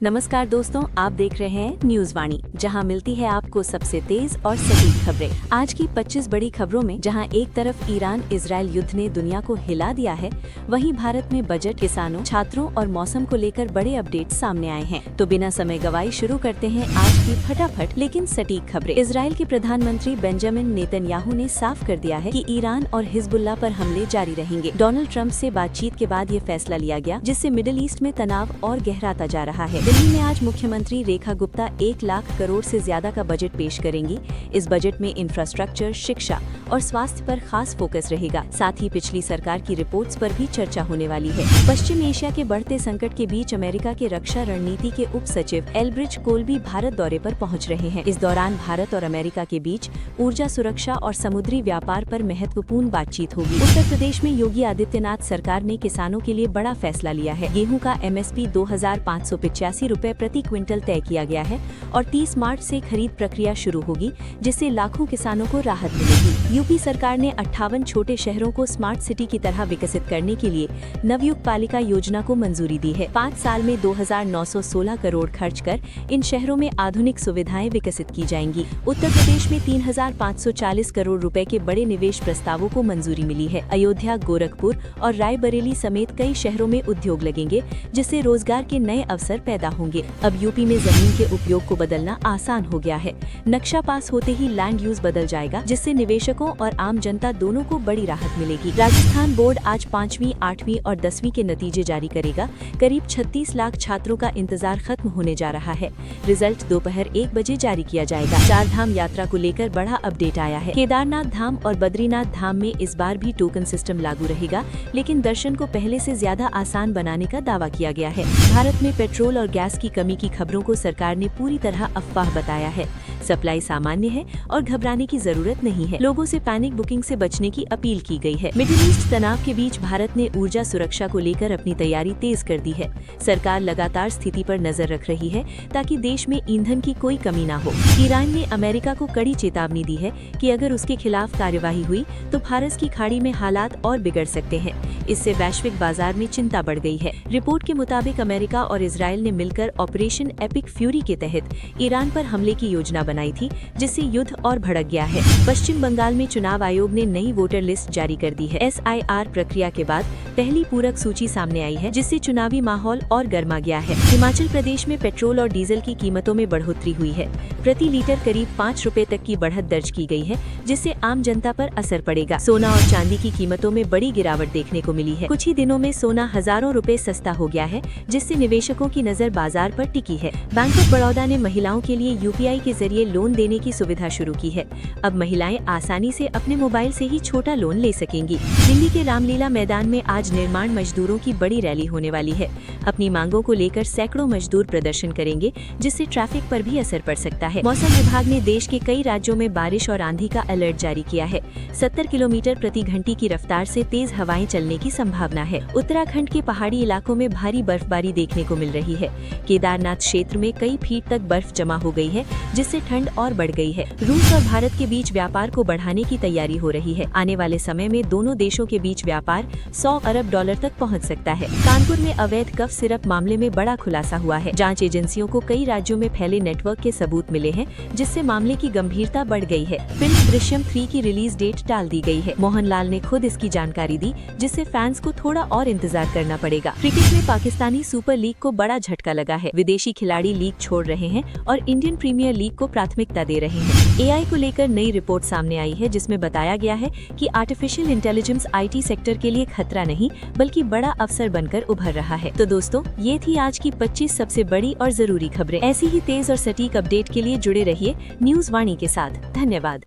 नमस्कार दोस्तों, आप देख रहे हैं न्यूज वाणी, जहां मिलती है आपको सबसे तेज और सटीक खबरें। आज की 25 बड़ी खबरों में जहां एक तरफ ईरान इजरायल युद्ध ने दुनिया को हिला दिया है, वहीं भारत में बजट, किसानों, छात्रों और मौसम को लेकर बड़े अपडेट सामने आए हैं। तो बिना समय गवाए शुरू करते हैं आज की फटाफट लेकिन सटीक खबरें। इजरायल के प्रधानमंत्री बेंजामिन नेतन्याहू ने साफ कर दिया है कि ईरान और हिजबुल्लाह पर हमले जारी रहेंगे। डोनाल्ड ट्रंप से बातचीत के बाद ये फैसला लिया गया, जिससे मिडिल ईस्ट में तनाव और गहराता जा रहा है। दिल्ली में आज मुख्यमंत्री रेखा गुप्ता 1 लाख करोड़ से ज्यादा का बजट पेश करेंगी। इस बजट में इंफ्रास्ट्रक्चर, शिक्षा और स्वास्थ्य पर खास फोकस रहेगा। साथ ही पिछली सरकार की रिपोर्ट्स पर भी चर्चा होने वाली है। पश्चिम एशिया के बढ़ते संकट के बीच अमेरिका के रक्षा रणनीति के उप सचिव एल्ब्रिच कोलबी भारत दौरे पर पहुंच रहे हैं। इस दौरान भारत और अमेरिका के बीच ऊर्जा सुरक्षा और समुद्री व्यापार पर महत्वपूर्ण बातचीत होगी। उत्तर प्रदेश में योगी आदित्यनाथ सरकार ने किसानों के लिए बड़ा फैसला लिया है। गेहूं का MSP 2,585 रुपए प्रति क्विंटल तय किया गया है और 30 मार्च से खरीद प्रक्रिया शुरू होगी, जिससे लाखों किसानों को राहत मिलेगी। यूपी सरकार ने 58 छोटे शहरों को स्मार्ट सिटी की तरह विकसित करने के लिए नवयुग पालिका योजना को मंजूरी दी है। 5 साल में 2,916 करोड़ खर्च कर इन शहरों में आधुनिक सुविधाएं विकसित की जाएंगी। उत्तर प्रदेश में 3,540 करोड़ रुपए के बड़े निवेश प्रस्तावों को मंजूरी मिली है। अयोध्या, गोरखपुर और रायबरेली समेत कई शहरों में उद्योग लगेंगे, जिससे रोजगार के नए अवसर पैदा होंगे। अब यूपी में जमीन के उपयोग को बदलना आसान हो गया है। नक्शा पास होते ही लैंड यूज बदल जाएगा, जिससे निवेशकों और आम जनता दोनों को बड़ी राहत मिलेगी। राजस्थान बोर्ड आज 5वीं, 8वीं और 10वीं के नतीजे जारी करेगा। करीब 36 लाख छात्रों का इंतजार खत्म होने जा रहा है। रिजल्ट दोपहर 1 बजे जारी किया जाएगा। 4 धाम यात्रा को लेकर बड़ा अपडेट आया है। केदारनाथ धाम और बद्रीनाथ धाम में इस बार भी टोकन सिस्टम लागू रहेगा, लेकिन दर्शन को पहले से ज्यादा आसान बनाने का दावा किया गया है। भारत में पेट्रोल और गैस की कमी की खबरों को सरकार ने पूरी तरह अफवाह बताया है। सप्लाई सामान्य है और घबराने की जरूरत नहीं है। लोगों से पैनिक बुकिंग से बचने की अपील की गई है। मिडिल ईस्ट तनाव के बीच भारत ने ऊर्जा सुरक्षा को लेकर अपनी तैयारी तेज कर दी है। सरकार लगातार स्थिति पर नजर रख रही है ताकि देश में ईंधन की कोई कमी न हो। ईरान ने अमेरिका को कड़ी चेतावनी दी है कि अगर उसके खिलाफ कार्यवाही हुई तो फारस की खाड़ी में हालात और बिगड़ सकते हैं। इससे वैश्विक बाजार में चिंता बढ़ गई है। रिपोर्ट के मुताबिक अमेरिका और इजरायल ने मिलकर ऑपरेशन एपिक फ्यूरी के तहत ईरान पर हमले की योजना बनाई थी, जिससे युद्ध और भड़क गया है। पश्चिम बंगाल में चुनाव आयोग ने नई वोटर लिस्ट जारी कर दी है। SIR प्रक्रिया के बाद पहली पूरक सूची सामने आई है, जिससे चुनावी माहौल और गर्मा गया है। हिमाचल प्रदेश में पेट्रोल और डीजल की कीमतों में बढ़ोतरी हुई है। प्रति लीटर करीब 5 रुपए तक की बढ़त दर्ज की गई है, जिससे आम जनता पर असर पड़ेगा। सोना और चांदी की कीमतों में बड़ी गिरावट देखने को मिली है। कुछ ही दिनों में सोना हजारों रुपए सस्ता हो गया है, जिससे निवेशकों की नजर बाजार पर टिकी है। बैंक ऑफ बड़ौदा ने महिलाओं के लिए UPI के जरिए लोन देने की सुविधा शुरू की है। अब महिलाएं आसानी से अपने मोबाइल से ही छोटा लोन ले सकेंगी। दिल्ली के रामलीला मैदान में आज निर्माण मजदूरों की बड़ी रैली होने वाली है। अपनी मांगों को लेकर सैकड़ों मजदूर प्रदर्शन करेंगे, जिससे ट्रैफिक पर भी असर पड़ सकता है। मौसम विभाग ने देश के कई राज्यों में बारिश और आंधी का अलर्ट जारी किया है। 70 किलोमीटर प्रति घंटे की रफ्तार से तेज हवाएं चलने की संभावना है। उत्तराखंड के पहाड़ी इलाकों में भारी बर्फबारी देखने को मिल रही है। केदारनाथ क्षेत्र में कई फीट तक बर्फ जमा हो गई है, जिससे ठंड और बढ़ गई है। रूस और भारत के बीच व्यापार को बढ़ाने की तैयारी हो रही है। आने वाले समय में दोनों देशों के बीच व्यापार $100 अरब तक पहुंच सकता है। कानपुर में अवैध कफ सिरप मामले में बड़ा खुलासा हुआ है। जांच एजेंसियों को कई राज्यों में फैले नेटवर्क के सबूत मिले हैं, जिससे मामले की गंभीरता बढ़ गई है। फिल्म दृश्यम 3 की रिलीज डेट टाल दी गई है। मोहनलाल ने खुद इसकी जानकारी दी, जिससे फैंस को थोड़ा और इंतजार करना पड़ेगा। क्रिकेट में पाकिस्तानी सुपर लीग को बड़ा झटका लगा है। विदेशी खिलाड़ी लीग छोड़ रहे हैं और इंडियन प्रीमियर लीग को प्राथमिकता दे रहे हैं। AI को लेकर नई रिपोर्ट सामने आई है, जिसमें बताया गया है कि आर्टिफिशियल इंटेलिजेंस IT सेक्टर के लिए खतरा नहीं, बल्कि बड़ा अवसर बनकर उभर रहा है। तो दोस्तों, ये थी आज की 25 सबसे बड़ी और जरूरी खबरें। ऐसी ही तेज और सटीक अपडेट के लिए जुड़े रहिए न्यूज वाणी के साथ। धन्यवाद।